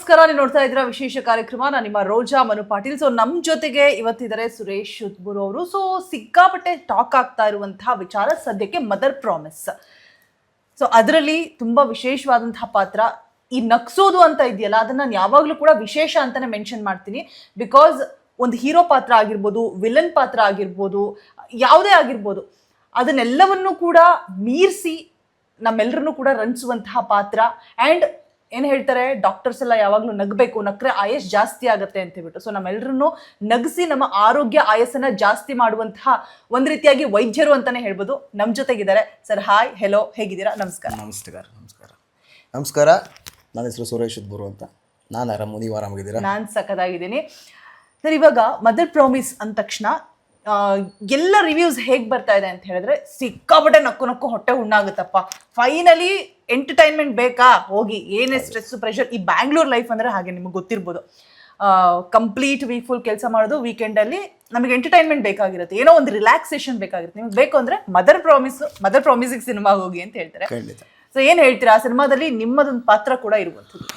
ನಮಸ್ಕಾರ, ನೀವು ನೋಡ್ತಾ ಇದ್ದೀರಾ ವಿಶೇಷ ಕಾರ್ಯಕ್ರಮ. ನಾನು ನಿಮ್ಮ ರೋಜಾ ಮನು ಪಾಟೀಲ್. ಸೊ ನಮ್ಮ ಜೊತೆಗೆ ಇವತ್ತಿದ್ದಾರೆ ಸುರೇಶ್ ಉದ್ಬೂರು ಅವರು. ಸೊ ಸಿಕ್ಕಾಪಟ್ಟೆ ಟಾಕ್ ಆಗ್ತಾ ಇರುವಂತಹ ವಿಚಾರ ಸದ್ಯಕ್ಕೆ ಮದರ್ ಪ್ರಾಮಿಸ್. ಸೊ ಅದರಲ್ಲಿ ತುಂಬಾ ವಿಶೇಷವಾದಂತಹ ಪಾತ್ರ ಈ ನಗ್ಸೋದು ಅಂತ ಇದೆಯಲ್ಲ, ಅದನ್ನ ನಾನು ಯಾವಾಗಲೂ ಕೂಡ ವಿಶೇಷ ಅಂತಾನೆ ಮೆನ್ಷನ್ ಮಾಡ್ತೀನಿ. ಬಿಕಾಸ್ ಒಂದು ಹೀರೋ ಪಾತ್ರ ಆಗಿರ್ಬೋದು, ವಿಲನ್ ಪಾತ್ರ ಆಗಿರ್ಬೋದು, ಯಾವುದೇ ಆಗಿರ್ಬೋದು, ಅದನ್ನೆಲ್ಲವನ್ನೂ ಕೂಡ ಮೀರಿಸಿ ನಮ್ಮೆಲ್ಲರನ್ನೂ ಕೂಡ ರಂಜಿಸುವಂತಹ ಪಾತ್ರ. ಆ್ಯಂಡ್ ಏನು ಹೇಳ್ತಾರೆ, ಡಾಕ್ಟರ್ಸ್ ಎಲ್ಲ ಯಾವಾಗಲೂ ನಗಬೇಕು, ನಕ್ರೆ ಆಯಸ್ ಜಾಸ್ತಿ ಆಗುತ್ತೆ ಅಂತ ಹೇಳ್ಬಿಟ್ಟು. ಸೊ ನಮ್ಮೆಲ್ಲರನ್ನು ನಗಿಸಿ ನಮ್ಮ ಆರೋಗ್ಯ ಆಯಸ್ಸನ್ನ ಜಾಸ್ತಿ ಮಾಡುವಂತಹ ಒಂದು ರೀತಿಯಾಗಿ ವೈದ್ಯರು ಅಂತಾನೆ ಹೇಳ್ಬೋದು. ನಮ್ಮ ಜೊತೆಗಿದ್ದಾರೆ ಸರ್. ಹಾಯ್, ಹೆಲೋ, ಹೇಗಿದ್ದೀರಾ? ನಮಸ್ಕಾರ. ನಮಸ್ಕಾರ. ನನ್ನ ಹೆಸರು ಸುರೇಶ್ ಉದ್ಬೂರು ಅಂತ. ನಾನು ಆರಾಮ, ನೀವು ಆರಾಮಾಗಿದ್ದೀರಾ? ನಾನು ಸಖತ್ತಾಗಿದ್ದೀನಿ ಸರ್. ಇವಾಗ ಮದರ್ ಪ್ರಾಮಿಸ್ ಅಂದ ತಕ್ಷಣ ಎಲ್ಲ ರಿವ್ಯೂಸ್ ಹೇಗೆ ಬರ್ತಾ ಇದೆ ಅಂತ ಹೇಳಿದ್ರೆ, ಸಿಕ್ಕಾಪಟ್ಟೆ ನಕ್ಕು ಹೊಟ್ಟೆ ಹುಣ್ಣಾಗುತ್ತಪ್ಪ, ಫೈನಲಿ ಎಂಟರ್ಟೈನ್ಮೆಂಟ್ ಬೇಕಾ, ಹೋಗಿ ಏನೇ ಸ್ಟ್ರೆಸ್ ಪ್ರೆಷರ್. ಈ ಬ್ಯಾಂಗ್ಳೂರ್ ಲೈಫ್ ಅಂದರೆ ಹಾಗೆ, ನಿಮಗೆ ಗೊತ್ತಿರ್ಬೋದು. ಕಂಪ್ಲೀಟ್ ವೀಕ್ ಫುಲ್ ಕೆಲಸ ಮಾಡೋದು, ವೀಕೆಂಡಲ್ಲಿ ನಮಗೆ ಎಂಟರ್ಟೈನ್ಮೆಂಟ್ ಬೇಕಾಗಿರುತ್ತೆ, ಏನೋ ಒಂದು ರಿಲ್ಯಾಕ್ಸೇಷನ್ ಬೇಕಾಗಿರುತ್ತೆ. ನಿಮ್ಗೆ ಬೇಕು ಅಂದರೆ ಮದರ್ ಪ್ರಾಮಿಸಿಗೆ ಸಿನಿಮಾ ಹೋಗಿ ಅಂತ ಹೇಳ್ತಾರೆ. ಸೊ ಏನು ಹೇಳ್ತೀರಾ, ಆ ಸಿನಿಮಾದಲ್ಲಿ ನಿಮ್ಮದೊಂದು ಪಾತ್ರ ಕೂಡ ಇರುವಂಥದ್ದು?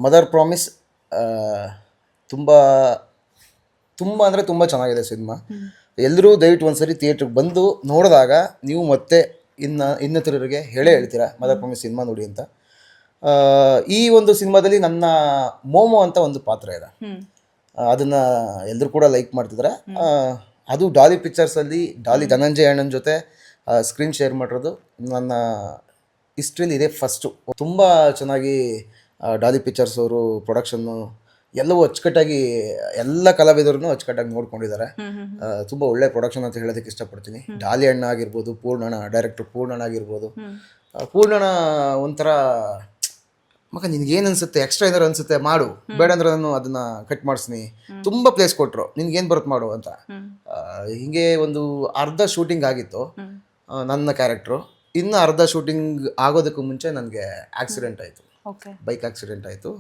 ಮದರ್ ಪ್ರಾಮಿಸ್ ತುಂಬ ಅಂದರೆ ತುಂಬ ಚೆನ್ನಾಗಿದೆ ಸಿನಿಮಾ. ಎಲ್ಲರೂ ದಯವಿಟ್ಟು ಒಂದ್ಸರಿ ಥಿಯೇಟ್ರಿಗೆ ಬಂದು ನೋಡಿದಾಗ ನೀವು ಮತ್ತೆ ಇನ್ನಿತರರಿಗೆ ಹೇಳ್ತೀರಾ ಮದರ್ ಪ್ರಾಮಿಸ್ ಸಿನಿಮಾ ನೋಡಿ ಅಂತ. ಈ ಒಂದು ಸಿನಿಮಾದಲ್ಲಿ ನನ್ನ ಮೋಮೋ ಅಂತ ಒಂದು ಪಾತ್ರ ಇದೆ, ಅದನ್ನು ಎಲ್ಲರೂ ಕೂಡ ಲೈಕ್ ಮಾಡ್ತಿದ್ದಾರೆ. ಅದು ಡಾಲಿ ಪಿಕ್ಚರ್ಸಲ್ಲಿ ಡಾಲಿ ಧನಂಜಯ ಅಣ್ಣನ ಜೊತೆ ಸ್ಕ್ರೀನ್ ಶೇರ್ ಮಾಡಿರೋದು ನನ್ನ ಹಿಸ್ಟ್ರಿಲಿ ಇದೆ ಫಸ್ಟು. ತುಂಬ ಚೆನ್ನಾಗಿ ಡಾಲಿ ಪಿಕ್ಚರ್ಸ್ ಅವರು ಪ್ರೊಡಕ್ಷನ್ನು ಎಲ್ಲವೂ ಅಚ್ಚುಕಟ್ಟಾಗಿ, ಎಲ್ಲ ಕಲಾವಿದರನ್ನು ಅಚ್ಚುಕಟ್ಟಾಗಿ ನೋಡ್ಕೊಂಡಿದ್ದಾರೆ. ತುಂಬ ಒಳ್ಳೆ ಪ್ರೊಡಕ್ಷನ್ ಅಂತ ಹೇಳೋದಕ್ಕೆ ಇಷ್ಟಪಡ್ತೀನಿ. ಡಾಲಿ ಅಣ್ಣ ಆಗಿರ್ಬೋದು, ಪೂರ್ಣಣ್ಣ, ಡೈರೆಕ್ಟರ್ ಪೂರ್ಣಣ್ಣ ಆಗಿರ್ಬೋದು. ಪೂರ್ಣಣ್ಣ ಒಂಥರ ಮಗ ನಿನ್ಗೇನು ಅನ್ಸುತ್ತೆ, ಎಕ್ಸ್ಟ್ರಾ ಏನಾರು ಅನ್ಸುತ್ತೆ ಮಾಡು, ಬೇಡ ಅಂದ್ರೆ ನಾನು ಅದನ್ನ ಕಟ್ ಮಾಡಿಸ್ತೀನಿ, ತುಂಬ ಪ್ಲೇಸ್ ಕೊಟ್ಟರು, ನಿನ್ಗೇನು ಬರುತ್ತೆ ಮಾಡು ಅಂತ. ಹೀಗೆ ಒಂದು ಅರ್ಧ ಶೂಟಿಂಗ್ ಆಗಿತ್ತು ನನ್ನ ಕ್ಯಾರೆಕ್ಟ್ರು. ಇನ್ನು ಅರ್ಧ ಶೂಟಿಂಗ್ ಆಗೋದಕ್ಕೂ ಮುಂಚೆ ನನಗೆ ಆಕ್ಸಿಡೆಂಟ್ ಆಯಿತು, ಬೈಕ್ ಆಕ್ಸಿಡೆಂಟ್ ಆಯಿತು.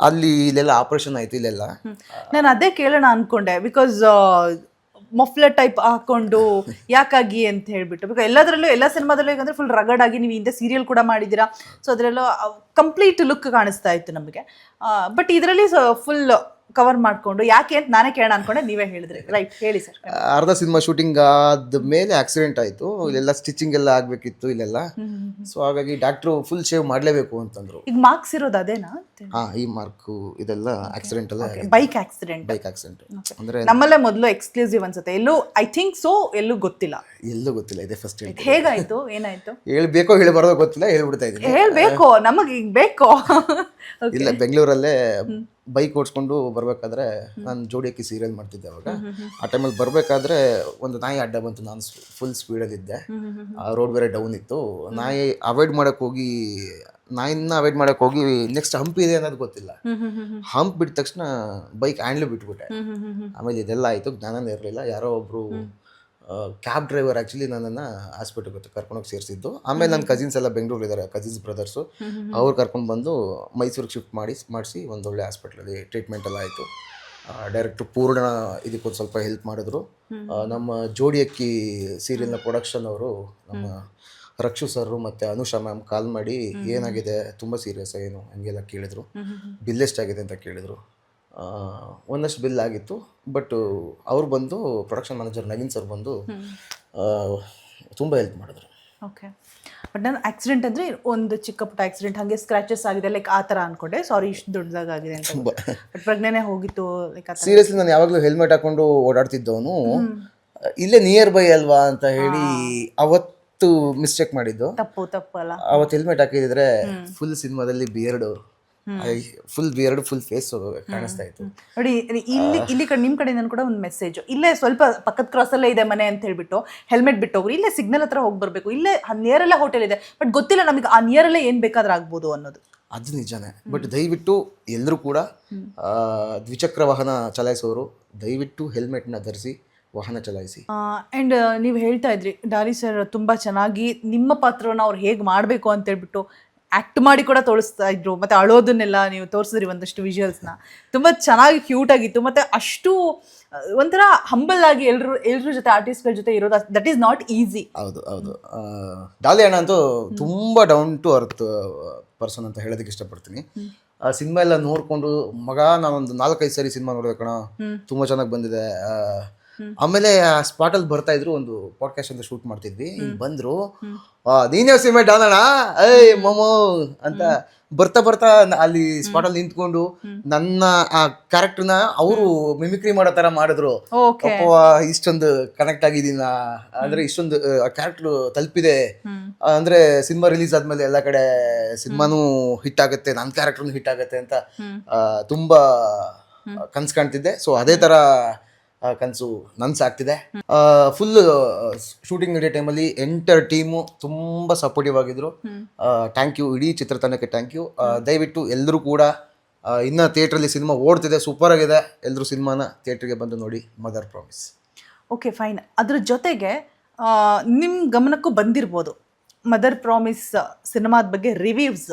ಅಲ್ಲಿ ಇಲ್ಲೆಲ್ಲ ಆಪರೇಷನ್ ಆಯಿತು ಇಲ್ಲೆಲ್ಲ. ನಾನು ಅದೇ ಕೇಳೋಣ ಅನ್ಕೊಂಡೆ, ಬಿಕಾಸ್ ಮಫ್ಲರ್ ಟೈಪ್ ಹಾಕೊಂಡು ಯಾಕಾಗಿ ಅಂತ ಹೇಳ್ಬಿಟ್ಟು. ಬಿಕಾಸ್ ಎಲ್ಲದರಲ್ಲೂ, ಎಲ್ಲ ಸಿನಿಮಾದಲ್ಲೂ ಹೇಗಂದ್ರೆ ಫುಲ್ ರಗಡ್ ಆಗಿ, ನೀವು ಹಿಂದೆ ಸೀರಿಯಲ್ ಕೂಡ ಮಾಡಿದ್ದೀರಾ, ಸೊ ಅದರಲ್ಲೂ ಕಂಪ್ಲೀಟ್ ಲುಕ್ ಕಾಣಿಸ್ತಾ ಇತ್ತು ನಮಗೆ. ಬಟ್ ಇದರಲ್ಲಿ ಫುಲ್ ಕವರ್ ಮಾಡಿಕೊಂಡು ಯಾಕೆ ಅಂತ ನಾನೇ ಕೇಳೋಣ ಅನ್ಕೊಂಡೆ, ನೀವೇ ಹೇಳಿದ್ರಿ. ರೈಟ್, ಹೇಳಿ ಸರ್. ಅರ್ಧ ಸಿನಿಮಾ ಶೂಟಿಂಗ್ ಆದ ಮೇಲೆ ಆಕ್ಸಿಡೆಂಟ್ ಆಯಿತು. ಇಲ್ಲೆಲ್ಲ ಸ್ಟಿಚಿಂಗ್ ಎಲ್ಲ ಆಗಬೇಕಿತ್ತು ಇಲ್ಲೆಲ್ಲ. ಸೊ ಹಾಗಾಗಿ ಡಾಕ್ಟ್ರು ಫುಲ್ ಶೇವ್ ಮಾಡಲೇಬೇಕು ಅಂತಂದ್ರು. ಈಗ ಮಾರ್ಕ್ಸ್ ಇರೋದು ಅದೇನಾ? ಈ ಮಾರ್ಕು ಇದೆಲ್ಲ ಆಕ್ಸಿಡೆಂಟ್ ಅಲ್ಲ, ಬೈಕ್ ಆಕ್ಸಿಡೆಂಟ್ ಅಂದ್ರೆ ನಮ್ಮಲ್ಲೇ ಮೊದಲು ಎಕ್ಸ್ಕ್ಲೂಸಿವ್ ಅನ್ಸುತ್ತೆ, ಎಲ್ಲೂ ಐ ಥಿಂಕ್ ಸೊ, ಎಲ್ಲೂ ಗೊತ್ತಿಲ್ಲ, ಇದೆ ಫಸ್ಟ್. ಹೇಗಾಯ್ತು, ಏನಾಯ್ತು? ಹೇಳ್ಬೇಕೋ ಹೇಳ್ಬಾರ್ದೋ ಗೊತ್ತಿಲ್ಲ, ಹೇಳ್ಬಿಡ್ತಾ ಇದ್ದೀನಿ. ಹೇಳ್ಬೇಕು, ನಮಗೆ ಈಗ ಬೇಕು. ಇಲ್ಲ, ಬೆಂಗಳೂರಲ್ಲೇ ಬೈಕ್ ಓಡಿಸ್ಕೊಂಡು ಬರ್ಬೇಕಾದ್ರೆ, ನಾನು ಜೋಡಿಯಕ್ಕಿ ಸೀರಿಯಲ್ ಮಾಡ್ತಿದ್ದೆ ಅವಾಗ. ಆ ಟೈಮಲ್ಲಿ ಬರ್ಬೇಕಾದ್ರೆ ಒಂದು ನಾಯಿ ಅಡ್ಡ ಬಂತು. ನಾನು ಫುಲ್ ಸ್ಪೀಡಲ್ಲಿದ್ದೆ, ರೋಡ್ ಬೇರೆ ಡೌನ್ ಇತ್ತು. ನಾಯಿನ ಅವಾಯ್ಡ್ ಮಾಡಕ್ ಹೋಗಿ ನೆಕ್ಸ್ಟ್ ಹಂಪ್ ಇದೆ ಅನ್ನೋದು ಗೊತ್ತಿಲ್ಲ. ಹಂಪ್ ಬಿಟ್ಟ ತಕ್ಷಣ ಬೈಕ್ ಹ್ಯಾಂಡ್ಲ್ ಬಿಟ್ಬಿಟ್ಟೆ. ಆಮೇಲೆ ಇದೆಲ್ಲ ಆಯಿತು, ಜ್ಞಾನನೇ ಇರಲಿಲ್ಲ. ಯಾರೋ ಒಬ್ರು ಕ್ಯಾಬ್ ಡ್ರೈವರ್ ಆ್ಯಕ್ಚುಲಿ ನನ್ನನ್ನು ಹಾಸ್ಪಿಟಲ್ಗೆ ಕರ್ಕೊಂಡೋಗಿ ಸೇರಿಸಿದ್ದು. ಆಮೇಲೆ ನನ್ನ ಕಸಿನ್ಸ್ ಎಲ್ಲ ಬೆಂಗಳೂರಿದ್ದಾರೆ, ಕಸಿನ್ಸ್ ಬ್ರದರ್ಸು, ಅವ್ರು ಕರ್ಕೊಂಡು ಬಂದು ಮೈಸೂರಿಗೆ ಶಿಫ್ಟ್ ಮಾಡಿಸಿ ಒಂದೊಳ್ಳೆ ಹಾಸ್ಪಿಟ್ಲಲ್ಲಿ ಟ್ರೀಟ್ಮೆಂಟ್ ಎಲ್ಲ ಆಯಿತು. ಡೈರೆಕ್ಟ್ರು ಪೂರ್ಣ ಇದಕ್ಕೊಂದು ಸ್ವಲ್ಪ ಹೆಲ್ಪ್ ಮಾಡಿದ್ರು. ನಮ್ಮ ಜೋಡಿಯಕ್ಕಿ ಸೀರಿಯಲ್ನ ಪ್ರೊಡಕ್ಷನ್ ಅವರು, ನಮ್ಮ ರಕ್ಷು ಸರ್ ಮತ್ತು ಅನುಷಾ ಮ್ಯಾಮ್ ಕಾಲ್ ಮಾಡಿ ಏನಾಗಿದೆ, ತುಂಬ ಸೀರಿಯಸ್ ಏನು ಹಂಗೆಲ್ಲ ಕೇಳಿದ್ರು. ಬಿಲ್ ಎಷ್ಟಾಗಿದೆ ಅಂತ ಕೇಳಿದರು. ಒಂದಷ್ಟು ಬಿಲ್ ಆಗಿತ್ತು. ಬಟ್ ಅವ್ರು ಬಂದು, ಪ್ರೊಡಕ್ಷನ್ ಮ್ಯಾನೇಜರ್ ನವೀನ್ ಸರ್ ಬಂದು ತುಂಬ ಹೆಲ್ಪ್ ಮಾಡಿದ್ರು. ಓಕೆ. ಬಟ್ ನಾನು ಆಕ್ಸಿಡೆಂಟ್ ಅಂದರೆ ಒಂದು ಚಿಕ್ಕ ಪುಟ್ಟ ಆಕ್ಸಿಡೆಂಟ್, ಹಾಗೆ ಸ್ಕ್ರಾಚಸ್ ಆಗಿದೆ ಲೈಕ್ ಆ ಥರ ಅನ್ಕೊಂಡೆ. ಸಾರಿ, ಇಷ್ಟು ದೊಡ್ಡದಾಗಿದೆ ಅಂತ. ಬಟ್ ಪ್ರಜ್ಞೆನೇ ಹೋಗಿತ್ತು ಲೈಕ್. ಸೀರಿಯಸ್ಲಿ ನಾನು ಯಾವಾಗಲೂ ಹೆಲ್ಮೆಟ್ ಹಾಕೊಂಡು ಓಡಾಡ್ತಿದ್ದವನು, ಇಲ್ಲೇ ನಿಯರ್ ಬೈ ಅಲ್ವಾ ಅಂತ ಹೇಳಿ ಅವತ್ತು ಮಿಸ್ಟೇಕ್ ಮಾಡಿದ್ದು. ತಪ್ಪಲ್ಲ. ಅವತ್ತು ಹೆಲ್ಮೆಟ್ ಹಾಕಿದ್ರೆ ಫುಲ್ ಸಿನಿಮಾದಲ್ಲಿ ಫುಲ್ ಬಿಯರ್ಡ್ ಫುಲ್ ಫೇಸ್ ಕಾಣಿಸ್ತಾ ಇತ್ತು. ನೋಡಿ, ಇಲ್ಲಿ ನಿಮ್ಮ ಕಡೆಯಿಂದ ಕೂಡ ಒಂದು ಮೆಸೇಜ್, ಇಲ್ಲೇ ಸ್ವಲ್ಪ ಪಕ್ಕದ ಕ್ರಾಸಲ್ಲೇ ಇದೆ ಮನೆ ಅಂತ ಹೇಳ್ಬಿಟ್ಟು ಹೆಲ್ಮೆಟ್ ಬಿಟ್ಟು ಹೋಗ್ರಿ, ಇಲ್ಲೇ ಸಿಗ್ನಲ್ ಹತ್ರ ಹೋಗಿ ಬರಬೇಕು, ಇಲ್ಲೇ ನಿಯರಲ್ಲೇ ಹೋಟೆಲ್ ಇದೆ, ಬಟ್ ಗೊತ್ತಿಲ್ಲ ನಮಗೆ ಆ ನಿಯರಲ್ಲೇ ಏನು ಬೇಕಾದ್ರೂ ಆಗ್ಬೋದು ಅನ್ನೋದು. ಅದು ನಿಜಾನೇ. ಬಟ್ ದಯವಿಟ್ಟು ಎಲ್ಲರೂ ಕೂಡ ದ್ವಿಚಕ್ರ ವಾಹನ ಚಲಾಯಿಸೋರು ದಯವಿಟ್ಟು ಹೆಲ್ಮೆಟ್ನ ಧರಿಸಿ ವಾಹನ ಚಲಾಯಿಸಿ. ಆ್ಯಂಡ್ ನೀವು ಹೇಳ್ತಾ ಇದ್ರಿ, ಡಾಲಿ ಸರ್ ತುಂಬ ಚೆನ್ನಾಗಿ ನಿಮ್ಮ ಪಾತ್ರವನ್ನು ಅವ್ರು ಹೇಗೆ ಮಾಡಬೇಕು ಅಂತ ಹೇಳ್ಬಿಟ್ಟು ಆ್ಯಕ್ಟ್ ಮಾಡಿ ಕೂಡ ತೋರಿಸ್ತಾ ಇದ್ರು, ಮತ್ತು ಅಳೋದನ್ನೆಲ್ಲ ನೀವು ತೋರಿಸಿದ್ರಿ ಒಂದಷ್ಟು ವಿಜುವಲ್ಸ್ನ. ತುಂಬ ಚೆನ್ನಾಗಿ ಕ್ಯೂಟ್ ಆಗಿತ್ತು, ಮತ್ತು ಅಷ್ಟು ಒಂಥರ ಹಂಬಲ್ ಆಗಿ ಎಲ್ರ ಜೊತೆ, ಆರ್ಟಿಸ್ಟ್ಗಳ ಜೊತೆ ಇರೋದು, ದಟ್ ಈಸ್ ನಾಟ್ ಈಸಿ. ಹೌದು. ಡಾಲಿ ಅಣ್ಣ ಅಂತೂ ತುಂಬ ಡೌನ್ ಟು ಅರ್ತ್ ಪರ್ಸನ್ ಅಂತ ಹೇಳೋದಕ್ಕೆ ಇಷ್ಟಪಡ್ತೀನಿ. ಆ ಸಿನಿಮಾ ಎಲ್ಲ ನೋಡಿಕೊಂಡು ಮಗ ನಾನೊಂದು 4-5 ಸರಿ ಸಿನಿಮಾ ನೋಡಿದೆ ಕಣ, ತುಂಬ ಚೆನ್ನಾಗಿ ಬಂದಿದೆ. ಆಮೇಲೆ ಆ ಸ್ಪಾಟಲ್ಲಿ ಬರ್ತಾ ಇದ್ರು, ಒಂದು ಪಾಡ್ಕಾಸ್ಟ್ ಅಂತ ಶೂಟ್ ಮಾಡ್ತಿದ್ವಿ, ಹಿಂಗೆ ಬಂದರು, ನೀನೇ ಸಿನಿಮಾ ಡಾನಣ್ಣ ಏಯ್ ಮೊಮೋ ಅಂತ ಬರ್ತಾ ಬರ್ತಾ ಅಲ್ಲಿ ಸ್ಪಾಟಲ್ಲಿ ನಿಂತ್ಕೊಂಡು ನನ್ನ ಆ ಕ್ಯಾರೆಕ್ಟರ್ನ ಅವರು ಮಿಮಿಕ್ರಿ ಮಾಡೋ ಥರ ಮಾಡಿದ್ರು. ಇಷ್ಟೊಂದು ಕನೆಕ್ಟ್ ಆಗಿದ್ದೀನ ಅಂದರೆ, ಇಷ್ಟೊಂದು ಕ್ಯಾರೆಕ್ಟರ್ ತಲುಪಿದೆ ಅಂದರೆ, ಸಿನಿಮಾ ರಿಲೀಸ್ ಆದಮೇಲೆ ಎಲ್ಲ ಕಡೆ ಸಿನಿಮಾನೂ ಹಿಟ್ ಆಗುತ್ತೆ, ನನ್ನ ಕ್ಯಾರೆಕ್ಟರ್ನು ಹಿಟ್ ಆಗುತ್ತೆ ಅಂತ ತುಂಬ ಕನ್ಸು ಕಾಣ್ತಿದ್ದೆ. ಸೊ ಅದೇ ಥರ ಕನಸು ನನ್ಸಾಗ್ತಿದೆ. ಫುಲ್ ಶೂಟಿಂಗ್ ನಡೆಯೋ ಟೈಮಲ್ಲಿ ಎಂಟರ್ ಟೀಮು ತುಂಬ ಸಪೋರ್ಟಿವ್ ಆಗಿದ್ರು. ಥ್ಯಾಂಕ್ ಯು, ಇಡೀ ಚಿತ್ರತಂಡಕ್ಕೆ ಥ್ಯಾಂಕ್ ಯು. ದಯವಿಟ್ಟು ಎಲ್ಲರೂ ಕೂಡ ಇನ್ನು ಥಿಯೇಟ್ರಲ್ಲಿ ಸಿನಿಮಾ ಓಡ್ತಿದೆ, ಸೂಪರ್ ಆಗಿದೆ, ಎಲ್ಲರೂ ಸಿನಿಮಾನ ಥಿಯೇಟ್ರಿಗೆ ಬಂದು ನೋಡಿ. Mother promise. Okay fine. ಅದ್ರ ಜೊತೆಗೆ ನಿಮ್ಮ ಗಮನಕ್ಕೂ ಬಂದಿರ್ಬೋದು ಮದರ್ ಪ್ರಾಮಿಸ್ ಸಿನಿಮಾದ ಬಗ್ಗೆ ರಿವ್ಯೂಸ್.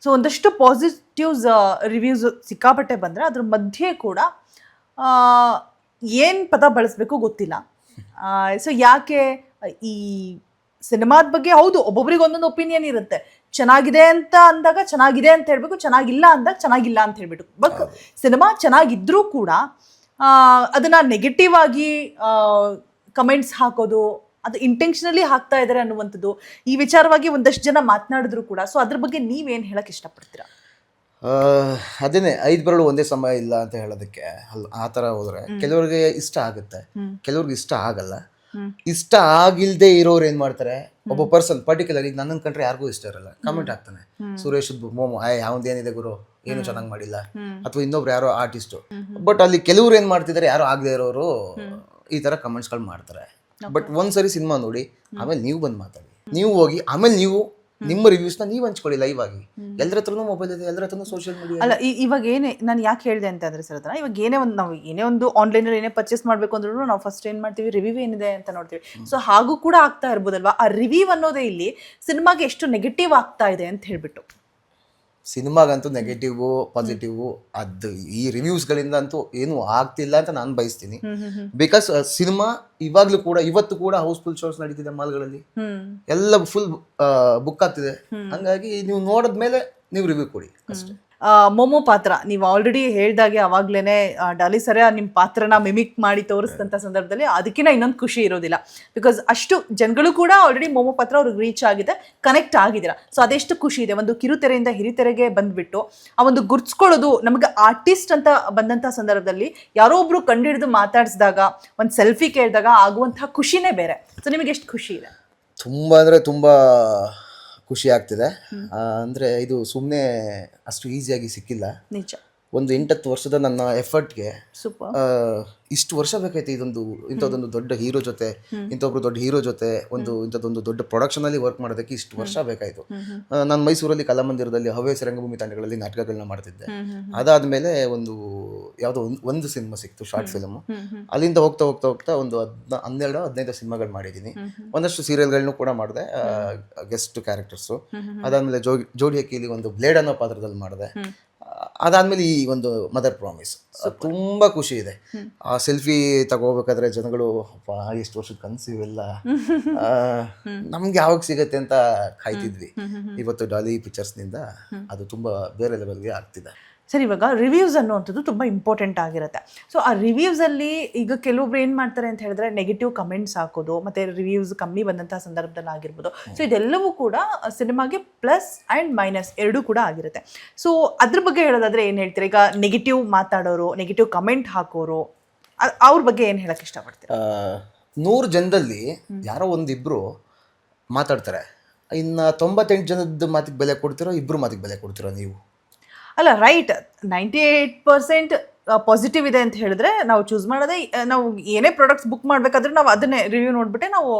ಸೊ ಒಂದಷ್ಟು ಪಾಸಿಟಿವ್ಸ್ ರಿವ್ಯೂಸ್ ಸಿಕ್ಕಾಪಟ್ಟೆ ಬಂದರೆ ಅದ್ರ ಮಧ್ಯೆ ಕೂಡ ಏನು ಪದ ಬಳಸಬೇಕು ಗೊತ್ತಿಲ್ಲ. ಸೊ ಯಾಕೆ ಈ ಸಿನಿಮಾದ ಬಗ್ಗೆ, ಹೌದು ಒಬ್ಬೊಬ್ರಿಗೆ ಒಂದೊಂದು ಒಪಿನಿಯನ್ ಇರುತ್ತೆ. ಚೆನ್ನಾಗಿದೆ ಅಂತ ಅಂದಾಗ ಚೆನ್ನಾಗಿದೆ ಅಂತ ಹೇಳಬೇಕು, ಚೆನ್ನಾಗಿಲ್ಲ ಅಂದಾಗ ಚೆನ್ನಾಗಿಲ್ಲ ಅಂತ ಹೇಳ್ಬಿಟ್ಟು. ಬಟ್ ಸಿನಿಮಾ ಚೆನ್ನಾಗಿದ್ರೂ ಕೂಡ ಅದನ್ನು ನೆಗೆಟಿವ್ ಆಗಿ ಕಮೆಂಟ್ಸ್ ಹಾಕೋದು, ಅದು ಇಂಟೆನ್ಷನಲಿ ಹಾಕ್ತಾ ಇದ್ದಾರೆ ಅನ್ನುವಂಥದ್ದು, ಈ ವಿಚಾರವಾಗಿ ಒಂದಷ್ಟು ಜನ ಮಾತನಾಡಿದ್ರು ಕೂಡ. ಸೊ ಅದ್ರ ಬಗ್ಗೆ ನೀವೇನು ಹೇಳಕ್ಕೆ ಇಷ್ಟಪಡ್ತೀರಾ? ಅದೇನೆ, 5 ಬೆರಳು ಒಂದೇ ಸಮಯ ಇಲ್ಲ ಅಂತ ಹೇಳೋದಕ್ಕೆ. ಆ ಥರ ಹೋದರೆ ಕೆಲವ್ರಿಗೆ ಇಷ್ಟ ಆಗುತ್ತೆ, ಕೆಲವ್ರಿಗೆ ಇಷ್ಟ ಆಗಲ್ಲ. ಇಷ್ಟ ಆಗಿಲ್ದೇ ಇರೋರು ಏನು ಮಾಡ್ತಾರೆ, ಒಬ್ಬ ಪರ್ಸನ್ ಪರ್ಟಿಕ್ಯುಲರ್, ಈಗ ನನ್ನನ್ನು ಕಂಡ್ರೆ ಯಾರಿಗೂ ಇಷ್ಟ ಇರಲ್ಲ, ಕಮೆಂಟ್ ಹಾಕ್ತಾನೆ, ಸುರೇಶ್ ಮೋಮೋ ಯಾವ್ದೇನಿದೆ ಗುರು, ಏನು ಚೆನ್ನಾಗಿ ಮಾಡಿಲ್ಲ, ಅಥವಾ ಇನ್ನೊಬ್ರು ಯಾರೋ ಆರ್ಟಿಸ್ಟು. ಬಟ್ ಅಲ್ಲಿ ಕೆಲವ್ರು ಏನು ಮಾಡ್ತಿದ್ದಾರೆ, ಯಾರೋ ಆಗದೆ ಇರೋರು ಈ ಥರ ಕಮೆಂಟ್ಸ್ಗಳು ಮಾಡ್ತಾರೆ. ಬಟ್ ಒಂದ್ಸರಿ ಸಿನಿಮಾ ನೋಡಿ ಆಮೇಲೆ ನೀವು ಬಂದು ಮಾತಾಡಿ, ನೀವು ಹೋಗಿ ಆಮೇಲೆ ನೀವು ನಿಮ್ಮ ರಿವ್ಯೂಸ್ನ ನೀವು ಹಂಚ್ಕೊಳ್ಳಿ ಲೈವ್ ಆಗಿ. ಎಲ್ಲರ ಹತ್ರನೂ ಮೊಬೈಲ್ ಇದೆ, ಎಲ್ಲರ ಹತ್ರನೂ ಸೋಷಿಯಲ್ ಮೀಡಿಯಾ. ಅಲ್ಲ, ಇವಾಗ ಏನೇ ನಾನು ಯಾಕೆ ಹೇಳಿದೆ ಅಂತಂದ್ರೆ ಸರ್, ಅದನ್ನ ಇವಾಗ ನಾವು ಏನೇ ಒಂದು ಆನ್ಲೈನಲ್ಲಿ ಏನೇ ಪರ್ಚೇಸ್ ಮಾಡಬೇಕು ಅಂದ್ರೂ ನಾವು ಫಸ್ಟ್ ಏನು ಮಾಡ್ತೀವಿ, ರಿವ್ಯೂ ಏನಿದೆ ಅಂತ ನೋಡ್ತೀವಿ. ಸೊ ಹಾಗೂ ಕೂಡ ಆಗ್ತಾ ಇರ್ಬೋದಲ್ವಾ, ಆ ರಿವ್ಯೂ ಅನ್ನೋದೇ ಇಲ್ಲಿ ಸಿನಿಮಾಗೆ ಎಷ್ಟು ನೆಗೆಟಿವ್ ಆಗ್ತಾ ಇದೆ ಅಂತ ಹೇಳ್ಬಿಟ್ಟು. ಸಿನಿಮಾಗಂತೂ ನೆಗೆಟಿವ್ ಪಾಸಿಟಿವ್ ಅದು ಈ ರಿವ್ಯೂಸ್ಗಳಿಂದ ಅಂತೂ ಏನೂ ಆಗ್ತಿಲ್ಲ ಅಂತ ನಾನು ಬಯಸ್ತೀನಿ. ಬಿಕಾಸ್ ಸಿನಿಮಾ ಇವಾಗಲೂ ಕೂಡ, ಇವತ್ತು ಕೂಡ ಹೌಸ್ಫುಲ್ ಶೋಸ್ ನಡೀತಿದೆ ಮಾಲ್ಗಳಲ್ಲಿ, ಎಲ್ಲ ಫುಲ್ ಬುಕ್ ಆಗ್ತಿದೆ. ಹಂಗಾಗಿ ನೀವು ನೋಡಿದ್ಮೇಲೆ ನೀವು ರಿವ್ಯೂ ಕೊಡಿ ಅಷ್ಟೇ. ಮೊಮೋ ಪಾತ್ರ ನೀವು ಆಲ್ರೆಡಿ ಹೇಳ್ದಾಗೆ ಅವಾಗ್ಲೇನೆ ಡಾಲಿ ಸರ ನಿಮ್ಮ ಪಾತ್ರನ ಮಿಮಿಕ್ ಮಾಡಿ ತೋರಿಸಿದಂಥ ಸಂದರ್ಭದಲ್ಲಿ ಅದಕ್ಕಿಂತ ಇನ್ನೊಂದು ಖುಷಿ ಇರೋದಿಲ್ಲ. ಬಿಕಾಸ್ ಅಷ್ಟು ಜನಗಳು ಕೂಡ ಆಲ್ರೆಡಿ ಮೊಮೋ ಪಾತ್ರ ಅವ್ರಿಗೆ ರೀಚ್ ಆಗಿದೆ, ಕನೆಕ್ಟ್ ಆಗಿದ್ದೀರಾ. ಸೊ ಅದೆಷ್ಟು ಖುಷಿ ಇದೆ. ಒಂದು ಕಿರುತೆರೆಯಿಂದ ಹಿರಿತೆರೆಗೆ ಬಂದ್ಬಿಟ್ಟು ಆ ಒಂದು ಗುರ್ಸ್ಕೊಳ್ಳೋದು, ನಮಗೆ ಆರ್ಟಿಸ್ಟ್ ಅಂತ ಬಂದಂಥ ಸಂದರ್ಭದಲ್ಲಿ ಯಾರೋ ಒಬ್ರು ಕಂಡುಹಿಡಿದು ಮಾತಾಡಿಸಿದಾಗ, ಒಂದು ಸೆಲ್ಫಿ ಕೇಳಿದಾಗ ಆಗುವಂತಹ ಖುಷಿನೇ ಬೇರೆ. ಸೊ ನಿಮಗೆ ಎಷ್ಟು ಖುಷಿ ಇದೆ? ತುಂಬ ಅಂದರೆ ತುಂಬ ಖುಷಿ ಆಗ್ತಿದೆ. ಅಂದರೆ ಇದು ಸುಮ್ಮನೆ ಅಷ್ಟು ಈಸಿಯಾಗಿ ಸಿಕ್ಕಿಲ್ಲ. ನಿಜ. ಒಂದು 8-10 ವರ್ಷದ ನನ್ನ ಎಫರ್ಟ್ಗೆ ಸೂಪರ್. ಇಷ್ಟು ವರ್ಷ ಬೇಕಾಯ್ತು ಇಂಥದ್ದೊಂದು ದೊಡ್ಡ ಹೀರೋ ಜೊತೆ, ಇಂಥೊಬ್ರು ದೊಡ್ಡ ಹೀರೋ ಜೊತೆ ಇಂಥದ್ದೊಂದು ದೊಡ್ಡ ಪ್ರೊಡಕ್ಷನಲ್ಲಿ ವರ್ಕ್ ಮಾಡೋದಕ್ಕೆ ಇಷ್ಟು ವರ್ಷ ಬೇಕಾಯಿತು. ನಾನು ಮೈಸೂರಲ್ಲಿ ಕಲಾಮಂದಿರದಲ್ಲಿ ಹವ್ಯಾಸಿ ರಂಗಭೂಮಿ ತಂಡಗಳಲ್ಲಿ ನಾಟಕಗಳನ್ನ ಮಾಡ್ತಿದ್ದೆ. ಅದಾದಮೇಲೆ ಯಾವುದೋ ಒಂದು ಸಿನಿಮಾ ಸಿಕ್ತು, ಶಾರ್ಟ್ ಫಿಲ್ಮು. ಅಲ್ಲಿಂದ ಹೋಗ್ತಾ ಹೋಗ್ತಾ ಹೋಗ್ತಾ ಒಂದು 12-15 ಸಿನಿಮಾಗಳು ಮಾಡಿದ್ದೀನಿ. ಒಂದಷ್ಟು ಸೀರಿಯಲ್ಗಳನ್ನೂ ಕೂಡ ಮಾಡಿದೆ, ಗೆಸ್ಟ್ ಕ್ಯಾರೆಕ್ಟರ್ಸು. ಅದಾದಮೇಲೆ ಜೋಡಿ ಹಕ್ಕಿಲಿ ಒಂದು ಬ್ಲೇಡ್ ಅನ್ನೋ ಪಾತ್ರದಲ್ಲಿ ಮಾಡಿದೆ. ಅದಾದ್ಮೇಲೆ ಈ ಒಂದು ಮದರ್ ಪ್ರಾಮಿಸ್ ತುಂಬ ಖುಷಿ ಇದೆ. ಆ ಸೆಲ್ಫಿ ತಗೋಬೇಕಾದ್ರೆ ಜನಗಳು ಎಷ್ಟು ವರ್ಷದ ಕನಸು ಇವೆಲ್ಲ, ನಮ್ಗೆ ಯಾವಾಗ ಸಿಗತ್ತೆ ಅಂತ ಕಾಯ್ತಿದ್ವಿ. ಇವತ್ತು ಡಾಲಿ ಪಿಕ್ಚರ್ಸ್ನಿಂದ ಅದು ತುಂಬ ಬೇರೆ ಲೆವೆಲ್ಗೆ ಆಗ್ತಿದೆ. ಸರ್, ಇವಾಗ ರಿವ್ಯೂಸ್ ಅನ್ನುವಂಥದ್ದು ತುಂಬ ಇಂಪಾರ್ಟೆಂಟ್ ಆಗಿರುತ್ತೆ. ಸೊ ಆ ರಿವ್ಯೂಸಲ್ಲಿ ಈಗ ಕೆಲವೊಬ್ರು ಏನು ಮಾಡ್ತಾರೆ ಅಂತ ಹೇಳಿದ್ರೆ ನೆಗೆಟಿವ್ ಕಮೆಂಟ್ಸ್ ಹಾಕೋದು, ಮತ್ತು ರಿವ್ಯೂಸ್ ಕಮ್ಮಿ ಬಂದಂಥ ಸಂದರ್ಭದಲ್ಲಿ ಆಗಿರ್ಬೋದು. ಸೊ ಇದೆಲ್ಲವೂ ಕೂಡ ಸಿನಿಮಾಗೆ ಪ್ಲಸ್ ಆ್ಯಂಡ್ ಮೈನಸ್ ಎರಡೂ ಕೂಡ ಆಗಿರುತ್ತೆ. ಸೊ ಅದ್ರ ಬಗ್ಗೆ ಹೇಳೋದಾದರೆ ಏನು ಹೇಳ್ತೀರಾ? ಈಗ ನೆಗೆಟಿವ್ ಮಾತಾಡೋರು, ನೆಗೆಟಿವ್ ಕಮೆಂಟ್ ಹಾಕೋರು, ಅವ್ರ ಬಗ್ಗೆ ಏನು ಹೇಳಕ್ಕೆ ಇಷ್ಟಪಡ್ತೀರಾ? 100 ಜನದಲ್ಲಿ ಯಾರೋ ಒಂದಿಬ್ಬರು ಮಾತಾಡ್ತಾರೆ, ಇನ್ನು 98 ಜನದ ಮಾತಿಗೆ ಬೆಲೆ ಕೊಡ್ತಿರೋ, ಇಬ್ಬರು ಮಾತಿಗೆ ಬೆಲೆ ಕೊಡ್ತಿರೋ ನೀವು? ಅಲ್ಲ, ರೈಟ್. 98% ಪಾಸಿಟಿವ್ ಇದೆ ಅಂತ ಹೇಳಿದ್ರೆ ನಾವು ಚೂಸ್ ಮಾಡೋದೇ, ನಾವು ಏನೇ ಪ್ರಾಡಕ್ಟ್ಸ್ ಬುಕ್ ಮಾಡಬೇಕಾದ್ರೆ ನಾವು ಅದನ್ನೇ ರಿವ್ಯೂ ನೋಡ್ಬಿಟ್ಟೆ ನಾವು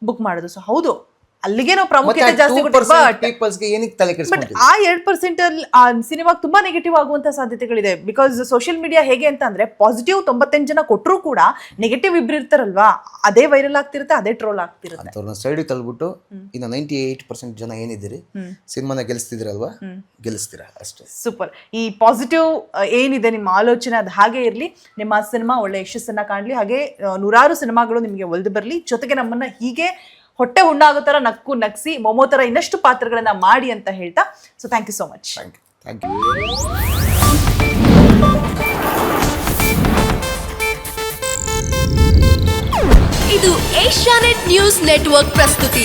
ಬುಕ್ ಮಾಡೋದು. ಸೊ ಹೌದು, ಅಲ್ಲಿಗೆ ನಾವು ಪ್ರಾಮುಖ್ಯತೆ ಜಾಸ್ತಿ ಕೊಡ್ತೀವಿ. ಬಟ್ ಆ 2% ಅಲ್ಲಿ ಆ ಸಿನಿಮಾಗೆ ತುಂಬಾ ನೆಗೆಟಿವ್ ಆಗುವಂತ ಸಾಧ್ಯತೆಗಳಿದೆ. ಬಿಕಾಸ್ ಸೋಷಿಯಲ್ ಮೀಡಿಯಾ ಹೇಗೆ ಅಂತ ಅಂದ್ರೆ, ಪಾಸಿಟಿವ್ 98 ಜನ ಕೊಟ್ಟರು ಕೂಡ ನೆಗೆಟಿವ್ ಇಬ್ರು ಇರ್ತಾರಲ್ವಾ, ಅದೇ ವೈರಲ್ ಆಗ್ತಿರುತ್ತೆ, ಅದೇ ಟ್ರೋಲ್ ಆಗ್ತಿರುತ್ತೆ. ಅವ್ರನ್ನ ಸೈಡಿಗೆ ತಳ್ಬಿಟ್ಟು ಇನ್ನು 98% ಜನ ಏನಿದ್ದೀರಿ, ಸಿನಿಮಾನ ಗೆಲ್ಲಿಸ್ತಿದ್ರಲ್ವಾ, ಗೆಲ್ಲಿಸ್ತೀರಾ ಅಷ್ಟೇ. ಸೂಪರ್. ಈ ಪಾಸಿಟಿವ್ ಏನಿದೆ ನಿಮ್ಮ ಆಲೋಚನೆ, ಅದು ಹಾಗೆ ಇರಲಿ. ನಿಮ್ಮ ಸಿನಿಮಾ ಒಳ್ಳೆ ಯಶಸ್ಸನ್ನ ಕಾಣಲಿ, ಹಾಗೆ 100 ಸಿನಿಮಾಗಳು ನಿಮಗೆ ಒಲ್ದು ಬರಲಿ. ಜೊತೆಗೆ ನಮ್ಮನ್ನ ಹೀಗೆ ಹೊಟ್ಟೆ ಹುಣ್ಣಾಗೋ ಥರ ನಗಿಸಿ ಮೊಮೋ ಥರ ಇನ್ನಷ್ಟು ಪಾತ್ರಗಳನ್ನ ಮಾಡಿ ಅಂತ ಹೇಳ್ತಾ so thank you so much. Thank you. ಇದು ಏಷ್ಯಾನೆಟ್ ನ್ಯೂಸ್ ನೆಟ್ವರ್ಕ್ ಪ್ರಸ್ತುತಿ.